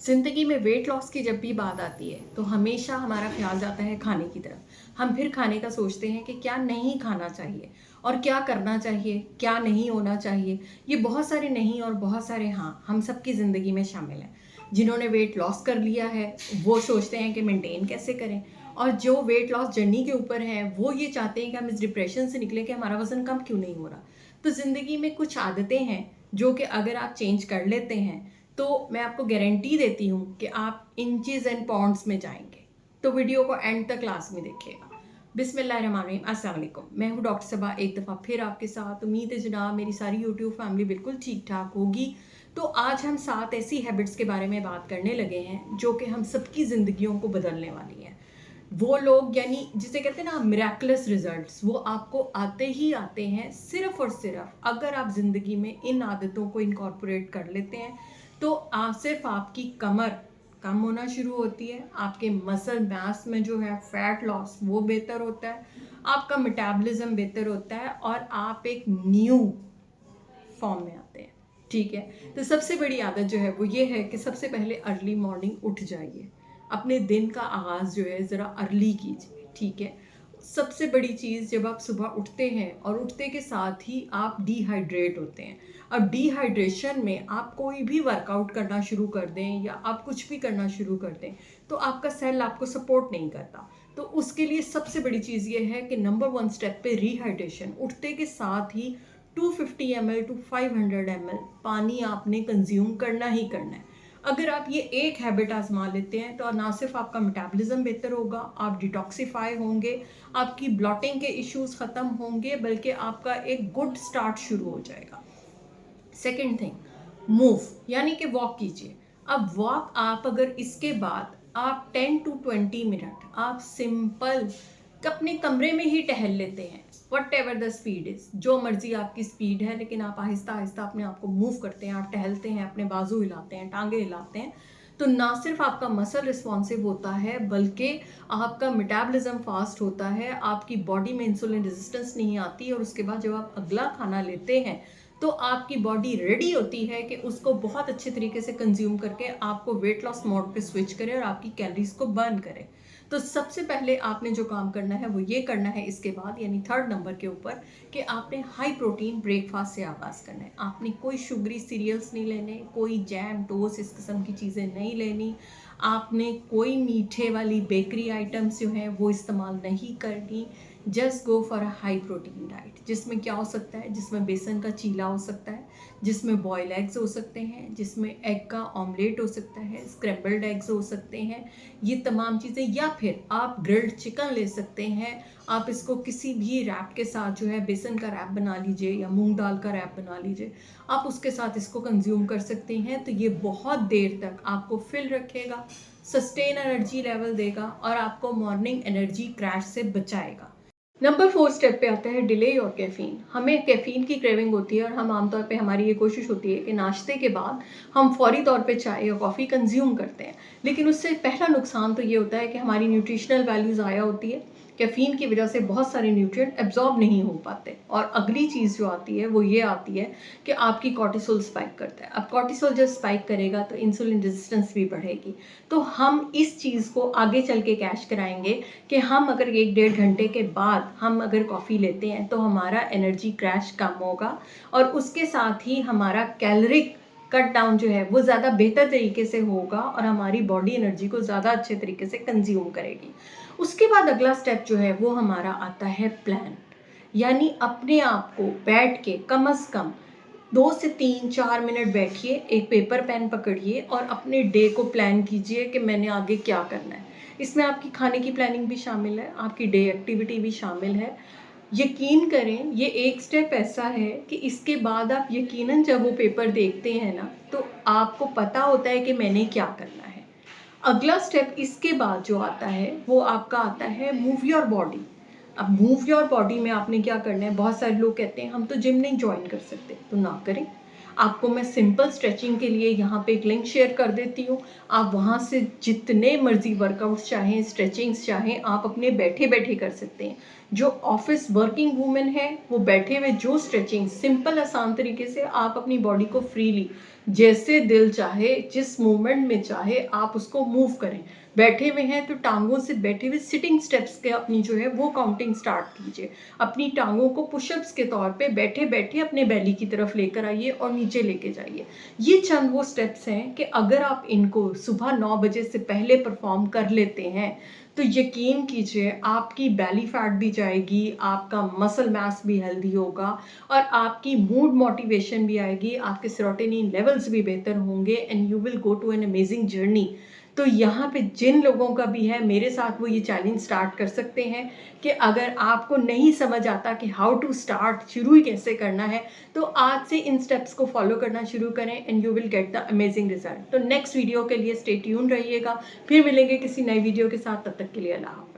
ज़िंदगी में weight loss की जब भी बात आती है तो हमेशा हमारा ख्याल जाता है खाने की तरफ। हम फिर खाने का सोचते हैं कि क्या नहीं खाना चाहिए और क्या करना चाहिए, क्या नहीं होना चाहिए। ये बहुत सारे नहीं और बहुत सारे हाँ हम सबकी ज़िंदगी में शामिल हैं। जिन्होंने वेट लॉस कर लिया है वो सोचते हैं कि मेंटेन कैसे करें, और जो वेट लॉस जर्नी के ऊपर हैं वो ये चाहते हैं कि हम इस डिप्रेशन से निकलें कि हमारा वज़न कम क्यों नहीं हो रहा। तो ज़िंदगी में कुछ आदतें हैं जो कि अगर आप चेंज कर लेते हैं तो मैं आपको गारंटी देती हूँ कि आप इंचेस एंड पाउंड्स में जाएंगे। तो वीडियो को एंड तक क्लास में देखिएगा। बिस्मिल्लाहिर्रहमानिर्रहीम, अस्सलाम वालेकुम। मैं हूँ डॉक्टर सबा, एक दफ़ा फिर आपके साथ। उम्मीद है जनाब मेरी सारी यूट्यूब फैमिली बिल्कुल ठीक ठाक होगी। तो आज हम 7 ऐसी हैबिट्स के बारे में बात करने लगे हैं जो कि हम सबकी ज़िंदगियों को बदलने वाली हैं। वो लोग यानी जिसे कहते हैं ना मिराकुलस रिजल्ट्स, वो आपको आते ही आते हैं सिर्फ और सिर्फ अगर आप ज़िंदगी में इन आदतों को इनकॉर्पोरेट कर लेते हैं। तो सिर्फ आपकी कमर कम होना शुरू होती है, आपके मसल मास में जो है फैट लॉस वो बेहतर होता है, आपका मेटाबॉलिज्म बेहतर होता है और आप एक न्यू फॉर्म में आते हैं। ठीक है, तो सबसे बड़ी आदत जो है वो ये है कि सबसे पहले अर्ली मॉर्निंग उठ जाइए। अपने दिन का आगाज़ जो है ज़रा अर्ली कीजिए। ठीक है, सबसे बड़ी चीज़, जब आप सुबह उठते हैं और उठते के साथ ही आप डिहाइड्रेट होते हैं। अब डिहाइड्रेशन में आप कोई भी वर्कआउट करना शुरू कर दें या आप कुछ भी करना शुरू कर दें तो आपका सेल आपको सपोर्ट नहीं करता। तो उसके लिए सबसे बड़ी चीज़ ये है कि नंबर 1 स्टेप पे रिहाइड्रेशन, उठते के साथ ही 250 ml टू 500 ml पानी आपने कंज्यूम करना ही करना है। अगर आप ये एक हैबिट आजमा लेते हैं तो ना सिर्फ आपका मेटाबॉलिज्म बेहतर होगा, आप डिटॉक्सिफाई होंगे, आपकी ब्लॉटिंग के इश्यूज ख़त्म होंगे, बल्कि आपका एक गुड स्टार्ट शुरू हो जाएगा। सेकेंड थिंग, मूव यानी कि वॉक कीजिए। अब वॉक आप अगर इसके बाद आप 10 टू 20 मिनट आप सिंपल अपने कमरे में ही टहल लेते हैं, what ever the speed is, जो मर्जी आपकी स्पीड है, लेकिन आप आहिस्ता आहिस्ता अपने आप को मूव करते हैं, आप टहलते हैं, अपने बाजू हिलाते हैं, टांगे हिलाते हैं, तो ना सिर्फ आपका मसल रिस्पॉन्सिव होता है बल्कि आपका मेटाबॉलिज्म फास्ट होता है, आपकी बॉडी में इंसुलिन रेजिस्टेंस नहीं आती, और उसके बाद जब आप अगला खाना लेते हैं तो आपकी बॉडी रेडी होती है कि उसको बहुत अच्छे तरीके से कंज्यूम करके आपको वेट लॉस मोड पे स्विच करे और आपकी कैलोरीज को बर्न करे। तो सबसे पहले आपने जो काम करना है वो ये करना है इसके बाद, यानी थर्ड नंबर के ऊपर, कि आपने हाई प्रोटीन ब्रेकफास्ट से आगाज़ करना है। आपने कोई शुगरी सीरियल्स नहीं लेने, कोई जैम टोस्ट इस किस्म की चीज़ें नहीं लेनी, आपने कोई मीठे वाली बेकरी आइटम्स जो हैं वो इस्तेमाल नहीं करनी। Just go for a high protein diet, जिसमें क्या हो सकता है, जिसमें बेसन का चीला हो सकता है, जिसमें बॉयल एग्स हो सकते हैं, जिसमें एग का ऑमलेट हो सकता है, स्क्रैम्बल्ड एग्स हो सकते हैं, ये तमाम चीज़ें, या फिर आप ग्रिल्ड चिकन ले सकते हैं। आप इसको किसी भी रैप के साथ जो है, बेसन का रैप बना लीजिए या मूंग दाल का रैप बना लीजिए, आप उसके साथ इसको कंज्यूम कर सकते हैं। तो ये बहुत देर तक आपको फिल रखेगा, सस्टेन एनर्जी लेवल देगा और आपको मॉर्निंग एनर्जी क्रैश से बचाएगा। नंबर 4 स्टेप पे आता है डिले और कैफ़ीन। हमें कैफ़ीन की क्रेविंग होती है और हम आमतौर पे हमारी ये कोशिश होती है कि नाश्ते के बाद हम फौरी तौर पे चाय या कॉफ़ी कंज्यूम करते हैं, लेकिन उससे पहला नुकसान तो ये होता है कि हमारी न्यूट्रिशनल वैल्यू ज़ाया होती है। कैफ़ीन की वजह से बहुत सारे न्यूट्रिएंट एब्जॉर्ब नहीं हो पाते, और अगली चीज़ जो आती है वो ये आती है कि आपकी कॉर्टिसोल स्पाइक करता है। अब कॉर्टिसोल जब स्पाइक करेगा तो इंसुलिन रेजिस्टेंस भी बढ़ेगी। तो हम इस चीज़ को आगे चल के कैश कराएंगे कि हम अगर 1-1.5 घंटे के बाद हम अगर कॉफ़ी लेते हैं तो हमारा एनर्जी क्रैश कम होगा, और उसके साथ ही हमारा कैलोरिक कट डाउन जो है वो ज़्यादा बेहतर तरीके से होगा और हमारी बॉडी एनर्जी को ज़्यादा अच्छे तरीके से कंज्यूम करेगी। उसके बाद अगला स्टेप जो है वो हमारा आता है प्लान, यानी अपने आप को बैठ के कम से कम 2 से 3-4 मिनट बैठिए, एक पेपर पेन पकड़िए और अपने डे को प्लान कीजिए कि मैंने आगे क्या करना है। इसमें आपकी खाने की प्लानिंग भी शामिल है, आपकी डे एक्टिविटी भी शामिल है। यकीन करें, ये एक स्टेप ऐसा है कि इसके बाद आप यकीनन जब वो पेपर देखते हैं ना तो आपको पता होता है कि मैंने क्या करना है। अगला स्टेप इसके बाद जो आता है वो आपका आता है मूव योर बॉडी। अब मूव योर बॉडी में आपने क्या करना है, बहुत सारे लोग कहते हैं हम तो जिम नहीं ज्वाइन कर सकते, तो ना करें। आपको मैं सिंपल स्ट्रेचिंग के लिए यहाँ पे एक लिंक शेयर कर देती हूँ, आप वहाँ से जितने मर्जी वर्कआउट्स चाहें, स्ट्रेचिंग्स चाहें, आप अपने बैठे बैठे कर सकते हैं। जो ऑफिस वर्किंग वूमेन है वो बैठे हुए जो स्ट्रेचिंग सिंपल आसान तरीके से आप अपनी बॉडी को फ्रीली जैसे दिल चाहे, जिस मूवमेंट में चाहे आप उसको मूव करें। बैठे हुए हैं तो टांगों से बैठे हुए सिटिंग स्टेप्स के अपनी जो है वो काउंटिंग स्टार्ट कीजिए। अपनी टांगों को पुशअप्स के तौर पे बैठे बैठे अपने बेली की तरफ लेकर आइए और नीचे लेके जाइए। ये चंद वो स्टेप्स हैं कि अगर आप इनको सुबह 9 बजे से पहले परफॉर्म कर लेते हैं तो यकीन कीजिए आपकी बेली फैट भी जाएगी, आपका मसल मास भी हेल्दी होगा और आपकी मूड मोटिवेशन भी आएगी, आपके सेरोटोनिन लेवल्स भी बेहतर होंगे and you will go to an amazing journey. तो यहाँ पे जिन लोगों का भी है मेरे साथ वो ये चैलेंज स्टार्ट कर सकते हैं कि अगर आपको नहीं समझ आता कि हाउ टू स्टार्ट, शुरू ही कैसे करना है, तो आज से इन स्टेप्स को फॉलो करना शुरू करें and you will get the amazing result. तो नेक्स्ट वीडियो के लिए स्टे ट्यून रहिएगा, फिर मिलेंगे किसी नई वीडियो के साथ, तब तक के लिए अल्लाह हाफ़िज़।